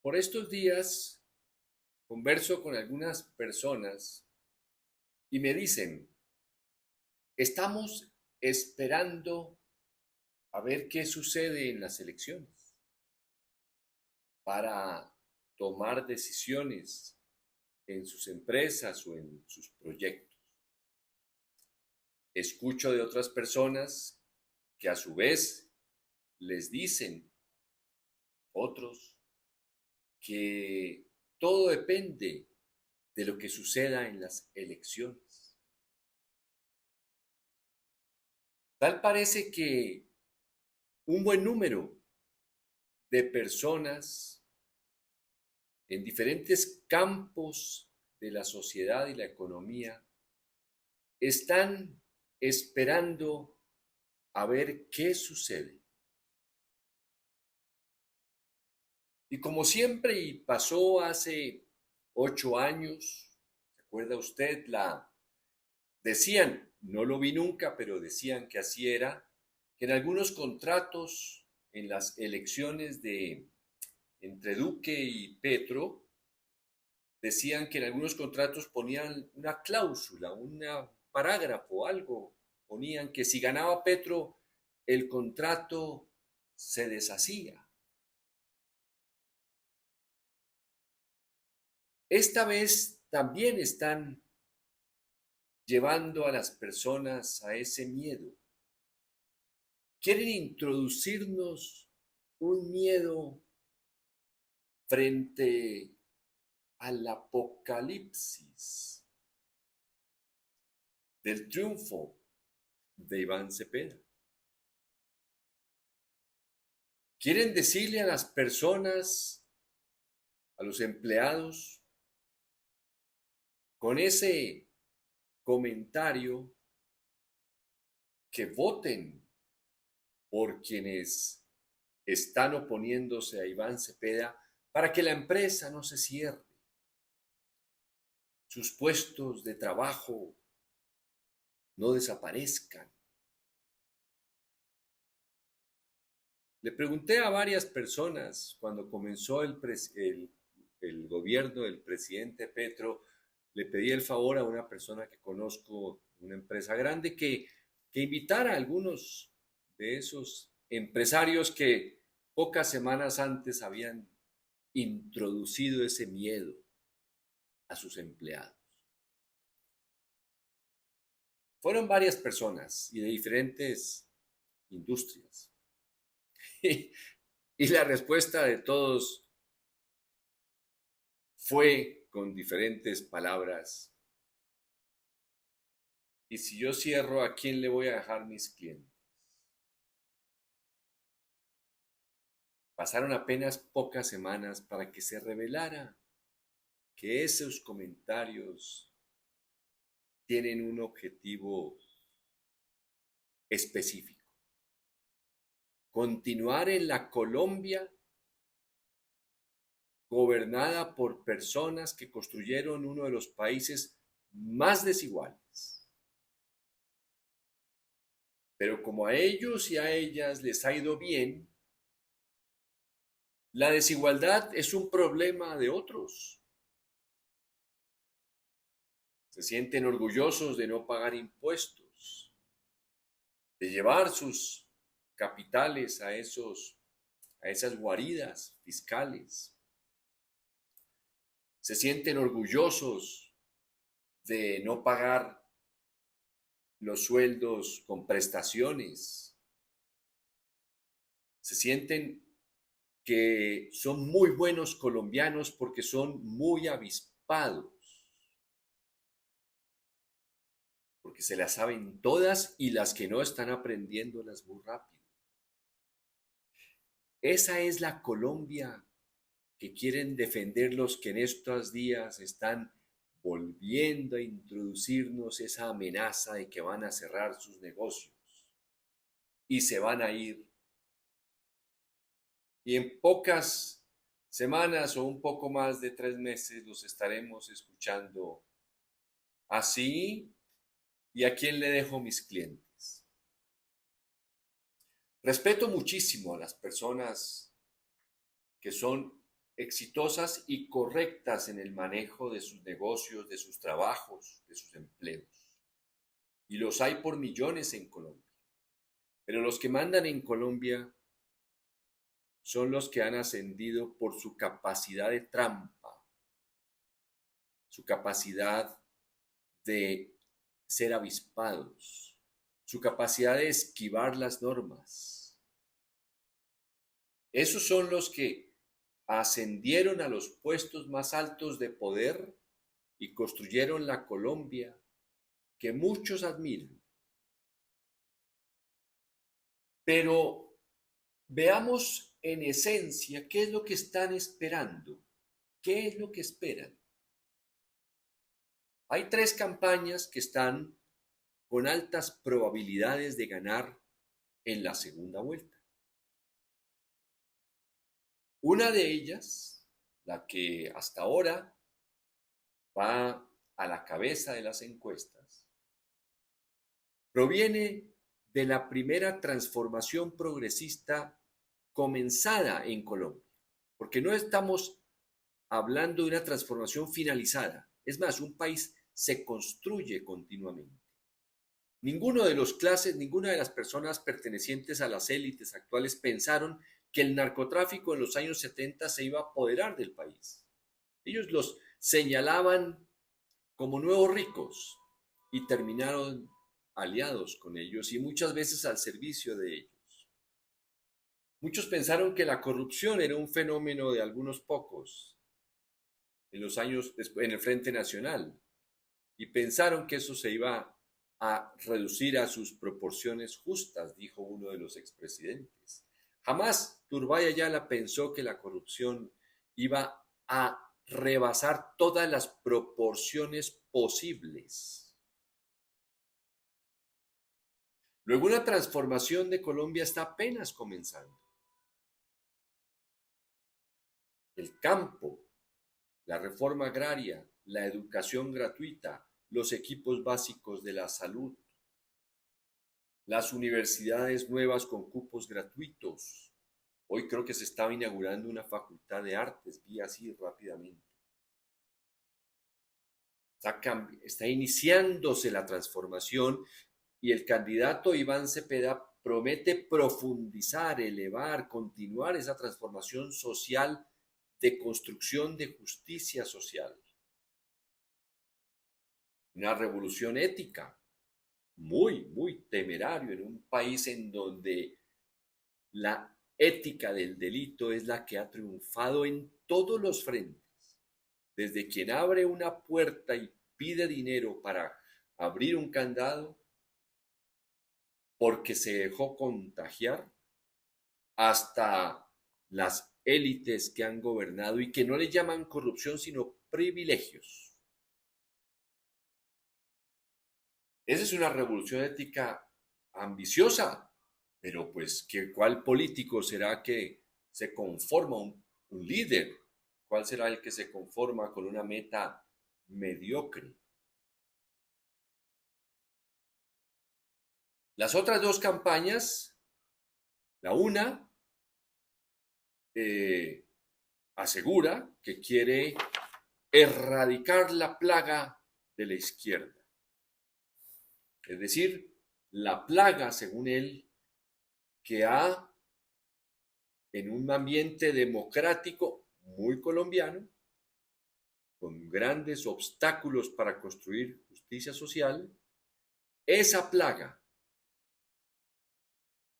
Por estos días converso con algunas personas y me dicen, estamos esperando a ver qué sucede en las elecciones para tomar decisiones en sus empresas o en sus proyectos. Escucho de otras personas que a su vez les dicen otros que todo depende de lo que suceda en las elecciones. Tal parece que un buen número de personas en diferentes campos de la sociedad y la economía están esperando a ver qué sucede. Y como siempre, y pasó hace 8 años, ¿se acuerda usted? Decían, no lo vi nunca, pero decían que así era, que en algunos contratos, en las elecciones entre Duque y Petro, decían que en algunos contratos ponían una cláusula, un parágrafo, algo, ponían que si ganaba Petro, el contrato se deshacía. Esta vez también están llevando a las personas a ese miedo. Quieren introducirnos un miedo frente al apocalipsis del triunfo de Iván Cepeda. Quieren decirle a las personas, a los empleados, con ese comentario, que voten por quienes están oponiéndose a Iván Cepeda para que la empresa no se cierre, sus puestos de trabajo no desaparezcan. Le pregunté a varias personas cuando comenzó el gobierno del presidente Petro, le pedí el favor a una persona que conozco, una empresa grande, que invitara a algunos de esos empresarios que pocas semanas antes habían introducido ese miedo a sus empleados. Fueron varias personas y de diferentes industrias. Y la respuesta de todos fue con diferentes palabras. Y si yo cierro, ¿a quién le voy a dejar mis clientes? Pasaron apenas pocas semanas para que se revelara que esos comentarios tienen un objetivo específico. Continuar en la Colombia gobernada por personas que construyeron uno de los países más desiguales. Pero como a ellos y a ellas les ha ido bien, la desigualdad es un problema de otros. Se sienten orgullosos de no pagar impuestos, de llevar sus capitales a esas guaridas fiscales. Se sienten orgullosos de no pagar los sueldos con prestaciones. Se sienten que son muy buenos colombianos porque son muy avispados, porque se las saben todas y las que no están aprendiéndolas muy rápido. Esa es la Colombia que quieren defender los que en estos días están volviendo a introducirnos esa amenaza de que van a cerrar sus negocios y se van a ir. Y en pocas semanas o un poco más de 3 meses los estaremos escuchando así. ¿Y a quién le dejo mis clientes? Respeto muchísimo a las personas que son exitosas y correctas en el manejo de sus negocios, de sus trabajos, de sus empleos. Y los hay por millones en Colombia. Pero los que mandan en Colombia son los que han ascendido por su capacidad de trampa, su capacidad de ser avispados, su capacidad de esquivar las normas. Esos son los que ascendieron a los puestos más altos de poder y construyeron la Colombia que muchos admiran. Pero veamos en esencia qué es lo que están esperando, qué es lo que esperan. Hay tres campañas que están con altas probabilidades de ganar en la segunda vuelta. Una de ellas, la que hasta ahora va a la cabeza de las encuestas, proviene de la primera transformación progresista comenzada en Colombia, porque no estamos hablando de una transformación finalizada. Es más, un país se construye continuamente. Ninguna de las personas pertenecientes a las élites actuales pensaron que el narcotráfico en los años 70 se iba a apoderar del país. Ellos los señalaban como nuevos ricos y terminaron aliados con ellos y muchas veces al servicio de ellos. Muchos pensaron que la corrupción era un fenómeno de algunos pocos en los años en el Frente Nacional y pensaron que eso se iba a reducir a sus proporciones justas, dijo uno de los expresidentes. Jamás Turbay Ayala pensó que la corrupción iba a rebasar todas las proporciones posibles. Luego, una transformación de Colombia está apenas comenzando. El campo, la reforma agraria, la educación gratuita, los equipos básicos de la salud, las universidades nuevas con cupos gratuitos. Hoy creo que se estaba inaugurando una facultad de artes, vi así rápidamente. Está iniciándose la transformación y el candidato Iván Cepeda promete profundizar, elevar, continuar esa transformación social de construcción de justicia social. Una revolución ética, muy temerario en un país en donde la ética del delito es la que ha triunfado en todos los frentes. Desde quien abre una puerta y pide dinero para abrir un candado porque se dejó contagiar, hasta las élites que han gobernado y que no le llaman corrupción sino privilegios. Esa es una revolución ética ambiciosa, pero pues, ¿cuál político será que se conforma un líder? ¿Cuál será el que se conforma con una meta mediocre? Las otras dos campañas, la una asegura que quiere erradicar la plaga de la izquierda. Es decir, la plaga, según él, que ha en un ambiente democrático muy colombiano, con grandes obstáculos para construir justicia social, esa plaga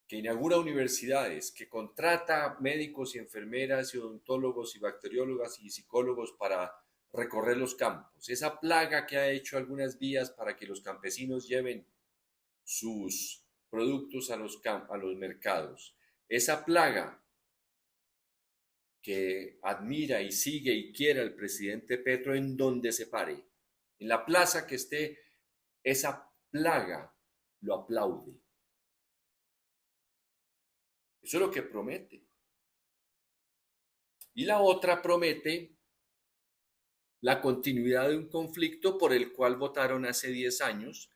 que inaugura universidades, que contrata médicos y enfermeras y odontólogos y bacteriólogas y psicólogos para recorrer los campos, esa plaga que ha hecho algunas vías para que los campesinos lleven sus productos a los mercados, esa plaga que admira y sigue y quiere al presidente Petro en donde se pare, en la plaza que esté, esa plaga lo aplaude. Eso es lo que promete. Y la otra promete la continuidad de un conflicto por el cual votaron hace 10 años,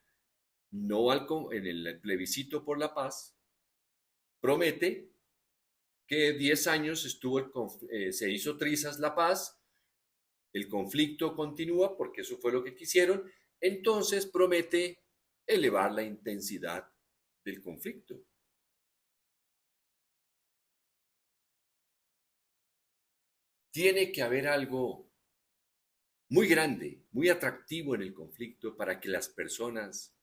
no en el plebiscito por la paz, promete que 10 años se hizo trizas la paz, el conflicto continúa porque eso fue lo que quisieron, entonces promete elevar la intensidad del conflicto. Tiene que haber algo muy grande, muy atractivo en el conflicto para que las personas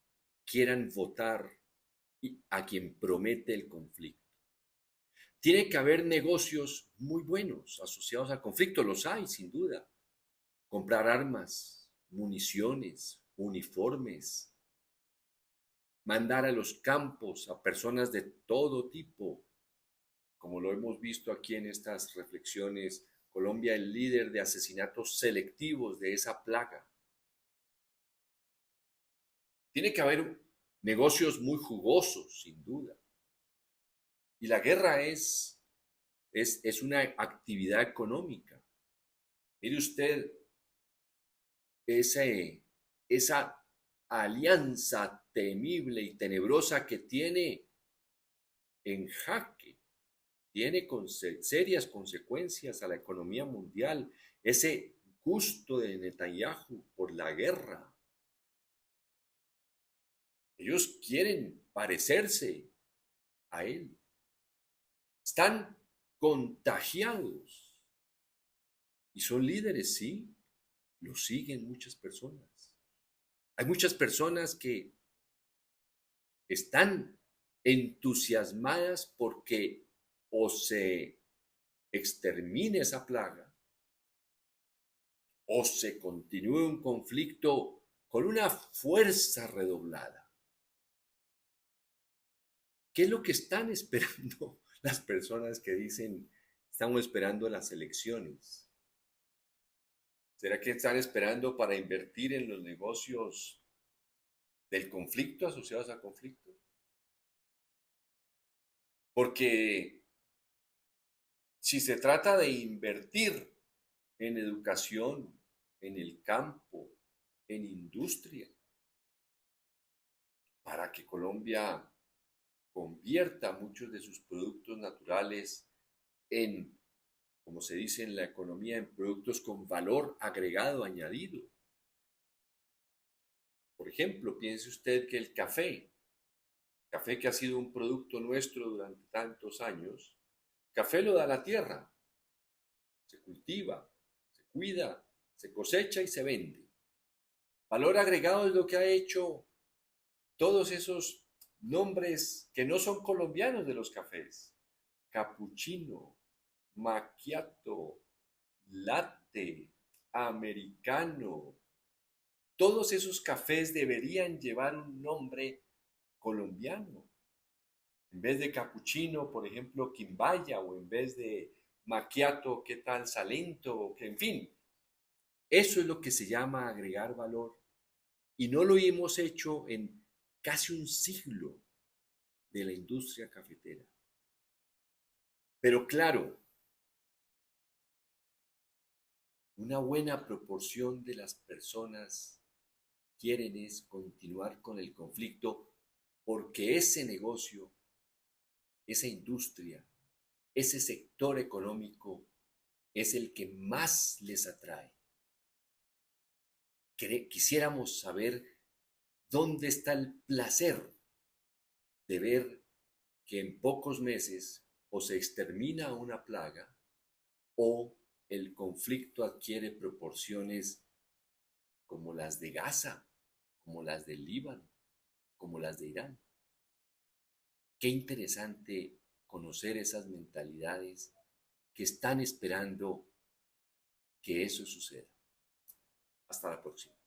quieran votar a quien promete el conflicto. Tiene que haber negocios muy buenos asociados al conflicto, los hay sin duda. Comprar armas, municiones, uniformes, mandar a los campos a personas de todo tipo, como lo hemos visto aquí en estas reflexiones. Colombia es el líder de asesinatos selectivos de esa plaga. Tiene que haber negocios muy jugosos, sin duda. Y la guerra es una actividad económica. Mire usted esa alianza temible y tenebrosa que tiene en jaque, tiene serias consecuencias a la economía mundial, ese gusto de Netanyahu por la guerra. Ellos quieren parecerse a él. Están contagiados y son líderes, sí, lo siguen muchas personas. Hay muchas personas que están entusiasmadas porque o se extermine esa plaga o se continúe un conflicto con una fuerza redoblada. ¿Qué es lo que están esperando las personas que dicen estamos esperando las elecciones? ¿Será que están esperando para invertir en los negocios del conflicto, asociados al conflicto? Porque si se trata de invertir en educación, en el campo, en industria, para que Colombia convierta muchos de sus productos naturales en, como se dice en la economía, en productos con valor agregado añadido. Por ejemplo, piense usted que el café que ha sido un producto nuestro durante tantos años, café lo da la tierra, se cultiva, se cuida, se cosecha y se vende. Valor agregado es lo que ha hecho todos esos nombres que no son colombianos de los cafés. Cappuccino, macchiato, latte, americano. Todos esos cafés deberían llevar un nombre colombiano. En vez de cappuccino, por ejemplo, quimbaya, o en vez de macchiato, ¿qué tal Salento? En fin, eso es lo que se llama agregar valor. Y no lo hemos hecho en casi un siglo de la industria cafetera. Pero claro, una buena proporción de las personas quieren es continuar con el conflicto porque ese negocio, esa industria, ese sector económico es el que más les atrae. Quisiéramos saber dónde está el placer de ver que en pocos meses o se extermina una plaga o el conflicto adquiere proporciones como las de Gaza, como las del Líbano, como las de Irán. Qué interesante conocer esas mentalidades que están esperando que eso suceda. Hasta la próxima.